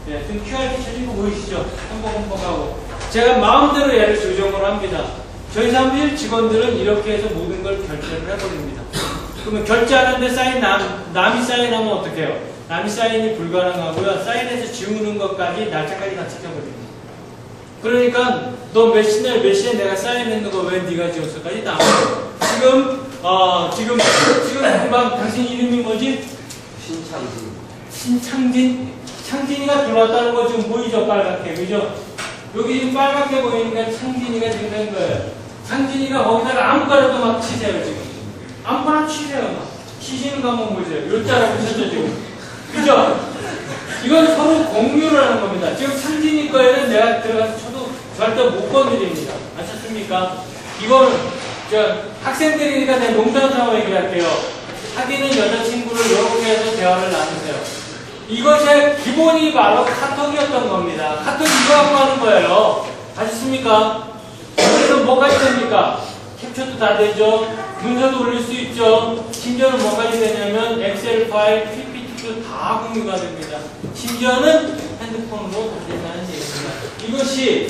네, 지금 QRT 쳐진 거 보이시죠? 흠뻑흠뻑하고. 제가 마음대로 얘를 조정을 합니다. 저희 사무실 직원들은 이렇게 해서 모든 걸 결제를 해버립니다. 그러면 결제하는데 남이 사인하면 어떻게 해요? 남이 사인이 불가능하고요. 사인해서 지우는 것까지 날짜까지 다 지켜버립니다. 그러니까 너 몇 시에 내가 사인했는 거 왜 네가 지웠어까지 나와요. 지금 금방 당신 이름이 뭐지? 신창진. 창진이가 들어왔다는 거 지금 보이죠? 빨갛게. 그죠? 여기 지금 빨갛게 보이니까 창진이가 지금 된 거예요. 창진이가 거기다가 아무거나도 막 치세요, 지금. 아무거나 치세요, 막. 치시는 거 한번 보세요. 요자라고 치죠, 지금. 그죠? 이건 서로 공유를 하는 겁니다. 지금 창진이 거에는 내가 들어가서 쳐도 절대 못 건드립니다. 아셨습니까? 이거는, 학생들이니까 내가 농담삼아 얘기할게요. 사귀는 여자친구를 이렇게 해서 대화를 나누세요. 이것의 기본이 바로 카톡이었던 겁니다. 카톡 이거 갖고 하는 거예요. 아셨습니까? 그래서 뭐까지 됩니까? 캡처도 다 되죠. 문서도 올릴 수 있죠. 심지어는 뭐까지 되냐면 엑셀 파일, PPT도 다 공유가 됩니다. 심지어는 핸드폰으로 다 된다는 얘기입니다. 이것이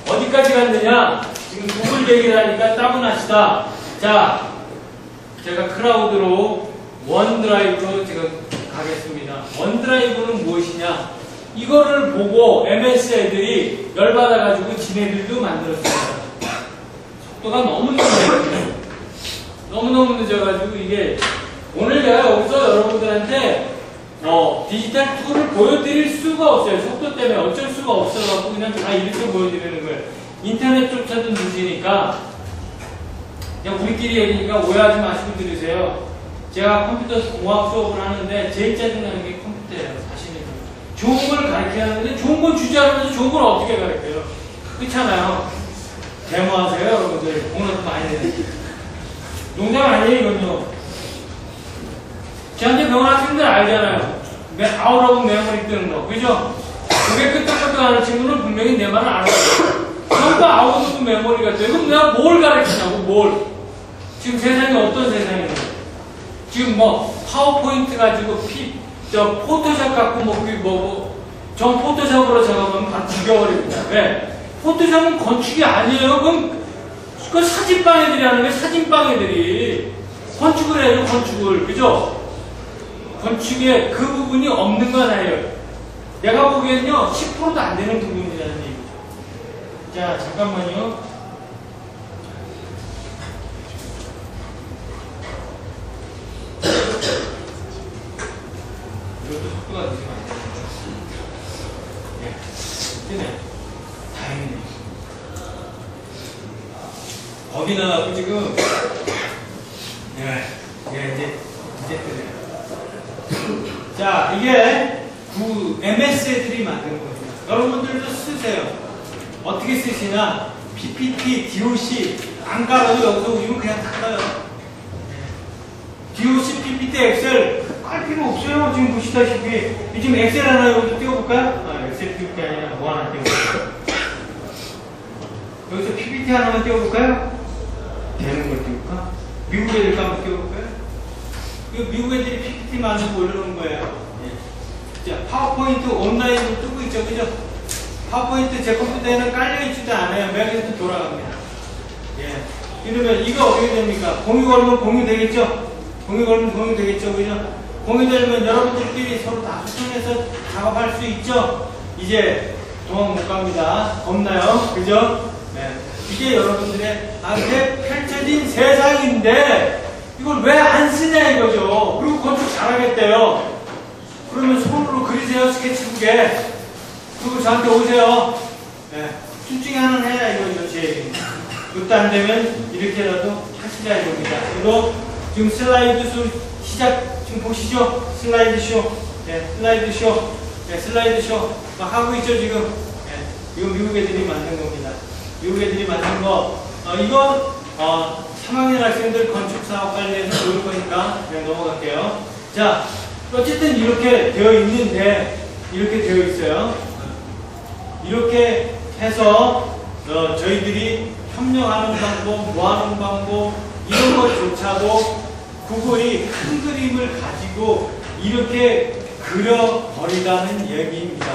어디까지 갔느냐? 지금 구글 얘기를 하니까 따분하시다. 자, 제가 클라우드로 원드라이브로 지금 가겠습니다. 원드라이브는 무엇이냐? 이거를 보고 MS 애들이 열받아가지고 지네들도 만들었습니다. 속도가 너무 늦어요. 너무너무 늦어가지고 이게 오늘 내가 여기서 여러분들한테 디지털 툴을 보여드릴 수가 없어요. 속도 때문에 어쩔 수가 없어가지고 그냥 다 이렇게 보여드리는 거예요. 인터넷조차도 늦으니까 그냥 우리끼리 얘기니까 오해하지 마시고 들으세요. 제가 컴퓨터 공학 수업을 하는데 제일 짜증나는 게 컴퓨터예요. 사실은 좋은 걸 가르쳐야 하는데 좋은 건 주지 않으면서 좋은 걸 어떻게 가르쳐요? 그렇잖아요. 데모하세요 여러분들. 돈은 많이 내는 농담 아니에요 이건요. 저한테 병원 학생들 알잖아요. 아웃 오브 메모리 뜨는 거 그죠? 그게 끄떡끄떡 하는 친구는 분명히 내 말을 안 하거든요. 전부 아웃 오브 메모리가 돼요. 그럼 내가 뭘 가르치냐고 뭘. 지금 세상이 어떤 세상이에요? 지금 뭐 파워포인트 가지고 포토샵 갖고 전 포토샵으로 작업하면 바로 죽여버립니다. 왜? 포토샵은 건축이 아니에요. 그럼 그 사진방애들이 하는 게 사진방애들이 건축을 해요. 건축을 그죠? 건축에 그 부분이 없는 건 아니에요. 내가 보기에는요 10%도 안 되는 부분이라는 얘기죠. 자 잠깐만요. 이것도 속도가 늦으면 안 되죠. 예, 뜨네. 다행이네. 거기나 지금 이제 뜨네요. 자 이게 MS 애들이 만든 겁니다. 여러분들도 쓰세요. 어떻게 쓰시나 PPT, DOC 안 깔아도 여기서 오시면 그냥 다 깔아요. DOC, PPT, 엑셀 깔 필요 없어요. 지금 보시다시피 지금 엑셀 하나 여기서 띄워볼까요? 엑셀 띄울 게 아니라 뭐 하나 띄워볼까요? 여기서 PPT 하나만 띄워볼까요? 되는 걸 띄울까? 미국 애들 한번 띄워볼까요? 이거 미국 애들이 PPT 만들고 올려놓은 거예요. 예. 자, 파워포인트 온라인으로 뜨고 있죠, 그죠? 파워포인트 제 컴퓨터에는 깔려있지도 않아요. 맥에서 돌아갑니다. 예. 이러면 이거 어떻게 됩니까? 공유 걸면 공유 되겠죠? 공유 걸면 공유 되겠죠, 그죠? 공유되면 여러분들끼리 서로 다 소통해서 작업할 수 있죠? 이제 도망 못 갑니다. 없나요? 그죠? 네. 이게 여러분들의 앞에 펼쳐진 세상인데 이걸 왜 안 쓰냐 이거죠. 그리고 건축 잘하겠대요. 그러면 손으로 그리세요 스케치북에. 그리고 저한테 오세요. 네. 둘 중에 하나는 해야 이거죠 제 얘기입니다. 그것도 안 되면 이렇게라도 하시자 이겁니다. 그리고 지금 슬라이드 쇼 시작 지금 보시죠. 슬라이드 쇼. 네. 슬라이드 쇼. 네. 슬라이드 쇼 막 하고 있죠 지금. 네. 이거 미국 애들이 만든 겁니다. 미국 애들이 만든 거. 이건 3학년 학생들 건축 사업 관리해서 배울 거니까 그냥 넘어갈게요. 자, 어쨌든 이렇게 되어 있는데, 이렇게 되어 있어요. 이렇게 해서 저희들이 협력하는 방법, 뭐하는 방법 이런 것조차도 구글이 큰 그림을 가지고 이렇게 그려버리다는 얘기입니다.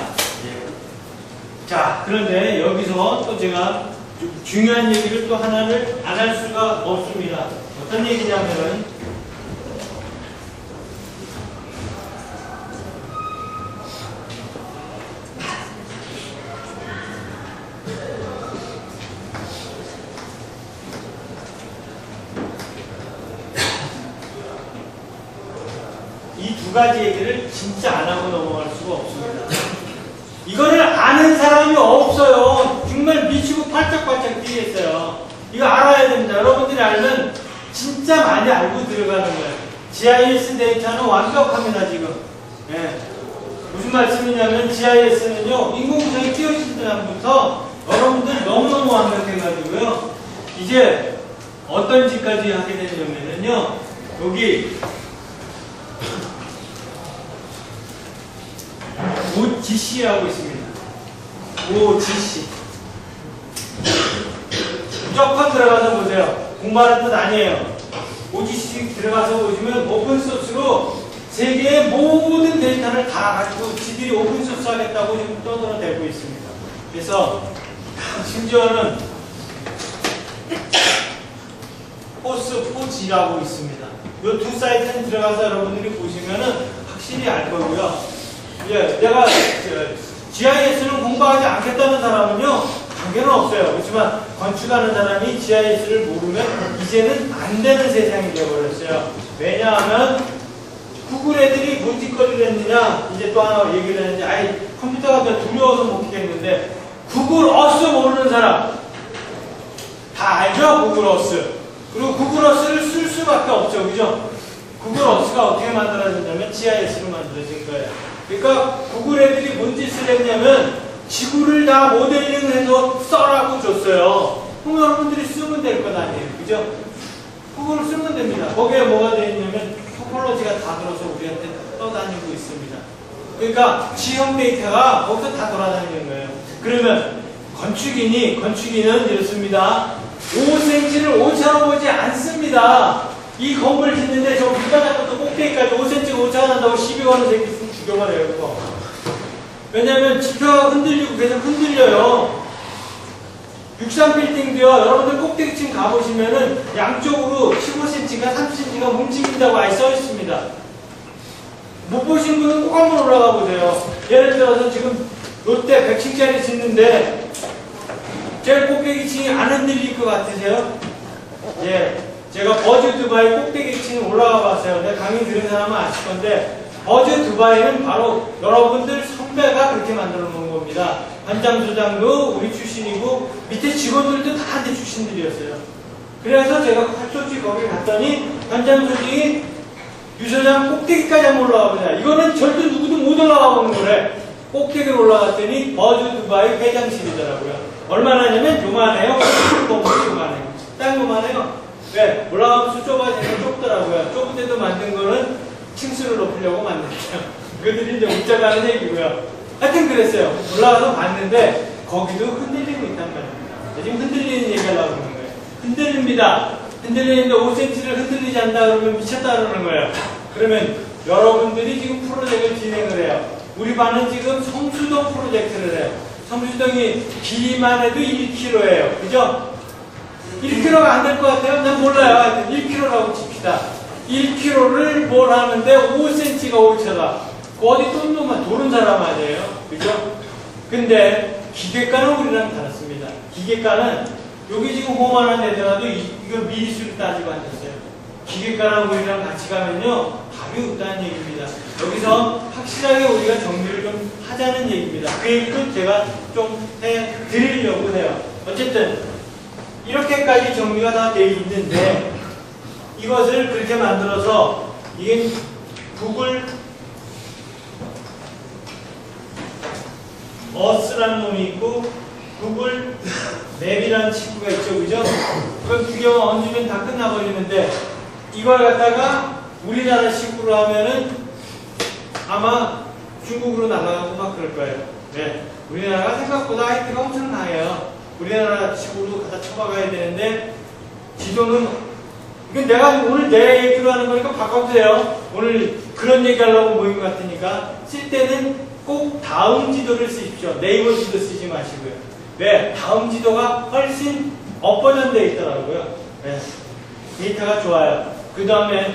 예. 자, 그런데 여기서 또 제가 중요한 얘기를 또 하나를 안 할 수가 없습니다. 어떤 얘기냐면은 이 두 가지 얘기를 진짜 안 하고 넘어갈 수가 없습니다. 이거를 아는 사람이 없어요. 정말 미치고 팔짝팔짝 뛰겠어요. 이거 알아야 됩니다. 여러분들이 알면 진짜 많이 알고 들어가는 거예요. GIS 데이터는 완벽합니다, 지금. 예. 무슨 말씀이냐면 GIS는요, 인공위성이 띄워진 다음부터 여러분들 너무너무 완벽해가지고요. 이제 어떤 짓까지 하게 되냐면요, 여기 OGC라고 있습니다. OGC. 무조건 들어가서 보세요. 공부하는 뜻 아니에요. OGC 들어가서 보시면 오픈소스로 세계의 모든 데이터를 다 가지고 지들이 오픈소스 하겠다고 지금 떠들어대고 있습니다. 그래서 심지어는 포스포지라고 있습니다. 이 두 사이트는 들어가서 여러분들이 보시면은 확실히 알 거고요. 예, 내가 GIS는 공부하지 않겠다는 사람은요, 관계는 없어요. 그렇지만 건축하는 사람이 GIS를 모르면 이제는 안 되는 세상이 되어버렸어요. 왜냐하면 구글 애들이 뭔 짓거리를 했느냐, 이제 또 하나 얘기를 했는데, 아이, 컴퓨터가 더 두려워서 못 하겠는데, 구글 어스 모르는 사람 다 알죠? 구글 어스. 그리고 구글 어스를 쓸 수밖에 없죠. 그죠? 구글 어스가 어떻게 만들어졌냐면 GIS로 만들어진 거예요. 그러니까 구글 애들이 뭔 짓을 했냐면 지구를 다 모델링해서 써라고 줬어요. 그럼 여러분들이 쓰면 될 것 아니에요. 그죠? 구글을 쓰면 됩니다. 거기에 뭐가 되어 있냐면 토폴로지가 다 들어서 우리한테 떠다니고 있습니다. 그러니까 지형 데이터가 거기서 다 돌아다니는 거예요. 그러면 건축인은 이렇습니다. 5cm를 5차로 보지 않습니다. 이 건물을 짓는데 저 밑바닥부터 꼭대기까지 5cm 5차 한다고 시비 거는 새끼 있으면 죽여버려요. 그거. 왜냐면 지표가 흔들리고 계속 흔들려요. 63빌딩도요. 여러분들 꼭대기층 가보시면은 양쪽으로 15cm가 30cm가 움직인다고 아예 써 있습니다. 못 보신 분은 꼭 한번 올라가 보세요. 예를 들어서 지금 롯데 100층짜리 짓는데 제일 꼭대기층이 안 흔들릴 것 같으세요? 예. 제가 버즈 두바이 꼭대기층 올라가 봤어요. 내가 강의 들은 사람은 아실 건데, 버즈 두바이는 바로 여러분들 선배가 그렇게 만들어 놓은 겁니다. 반장 소장도 우리 출신이고, 밑에 직원들도 다 한대 출신들이었어요. 그래서 제가 솔직히 거기 갔더니, 반장 소장이 유소장 꼭대기까지 한번 올라가 보자. 이거는 절대 누구도 못 올라가 보는 거래. 꼭대기로 올라갔더니, 버즈 두바이 회장실이더라고요. 얼마나 하냐면, 요만해요. 건물이 요만해요. 딱 요만해요. 네, 올라가면서 좁아지면 좁더라고요. 좁은데도 만든 거는 층수를 높이려고 만들었죠. 그들이 이제 웃자가는 얘기고요. 하여튼 그랬어요. 올라가서 봤는데 거기도 흔들리고 있단 말입니다. 지금 흔들리는 얘기 하려고 그러는 거예요. 흔들립니다. 흔들리는데 5cm를 흔들리지 않는다 그러면 미쳤다 그러는 거예요. 그러면 여러분들이 지금 프로젝트를 진행을 해요. 우리 반은 지금 성수동 프로젝트를 해요. 성수동이 길이만 해도 1km예요. 그죠? 1km가 안 될 것 같아요? 난 몰라요. 하여튼 1km라고 칩시다. 1km를 뭘 하는데 5cm가 5차다. 그 어디 똠똠만 도는 사람 아니에요? 그죠? 근데 기계과는 우리랑 다릅니다. 기계과는 여기 지금 홈하는 애들라도 이걸 미리수를 따지고 앉았어요. 기계과랑 우리랑 같이 가면요 답이 없다는 얘기입니다. 여기서 확실하게 우리가 정리를 좀 하자는 얘기입니다. 그 얘기도 제가 좀 해드리려고 해요. 어쨌든 이렇게까지 정리가 다 되어 있는데 이것을 그렇게 만들어서 이게 구글 어스라는 놈이 있고 구글 맵이라는 친구가 있죠, 그죠? 그럼 두 개만 얹으면 다 끝나버리는데 이걸 갖다가 우리나라식으로 하면은 아마 중국으로 날아가고 막 그럴 거예요. 네. 우리나라가 생각보다 하이트가 엄청나요. 우리나라 식으로 갖다 쳐박아야 되는데 지도는 이건 내가 오늘 내 얘기로 하는 거니까 바꿔도 돼요. 오늘 그런 얘기 하려고 모인 것 같으니까 쓸 때는 꼭 다음 지도를 쓰십시오. 네이버 지도 쓰지 마시고요. 왜? 다음 지도가 훨씬 업버전되어 있더라고요. 네. 데이터가 좋아요. 그 다음에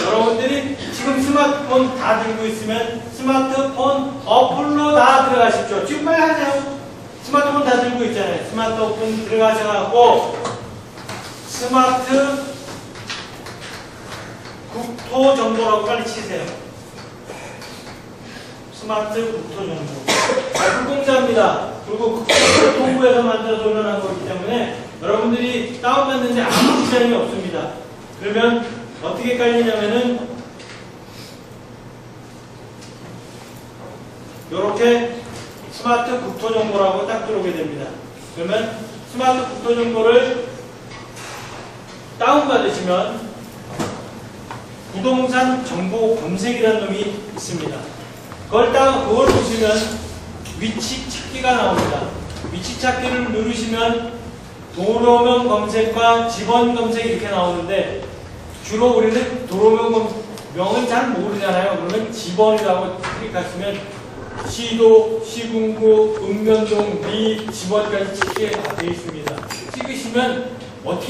여러분들이 지금 스마트폰 다 들고 있으면 스마트폰 어플로 다 들어가십시오. 지금 빨리 하세요. 스마트폰 다 들고 있잖아요. 스마트폰 들어가셔갖고 스마트 국토 정보라고 빨리 치세요. 스마트 국토 정보. 불공짜입니다. 그리고 국토부에서 만들어서 올려놓은 거기 때문에 여러분들이 다운받는데 아무 지장이 없습니다. 그러면 어떻게 깔리냐면은 이렇게 스마트 국토 정보라고 딱 들어오게 됩니다. 그러면 스마트 국토 정보를 다운받으시면 부동산 정보 검색이라는 놈이 있습니다. 그걸 보시면 위치 찾기가 나옵니다. 위치 찾기를 누르시면 도로명 검색과 지번 검색 이렇게 나오는데 주로 우리는 도로명은 잘 모르잖아요. 그러면 지번이라고 클릭하시면 시도, 시군구, 읍면동, 리, 지번까지 찍게 되어 있습니다. 찍으시면 어떻게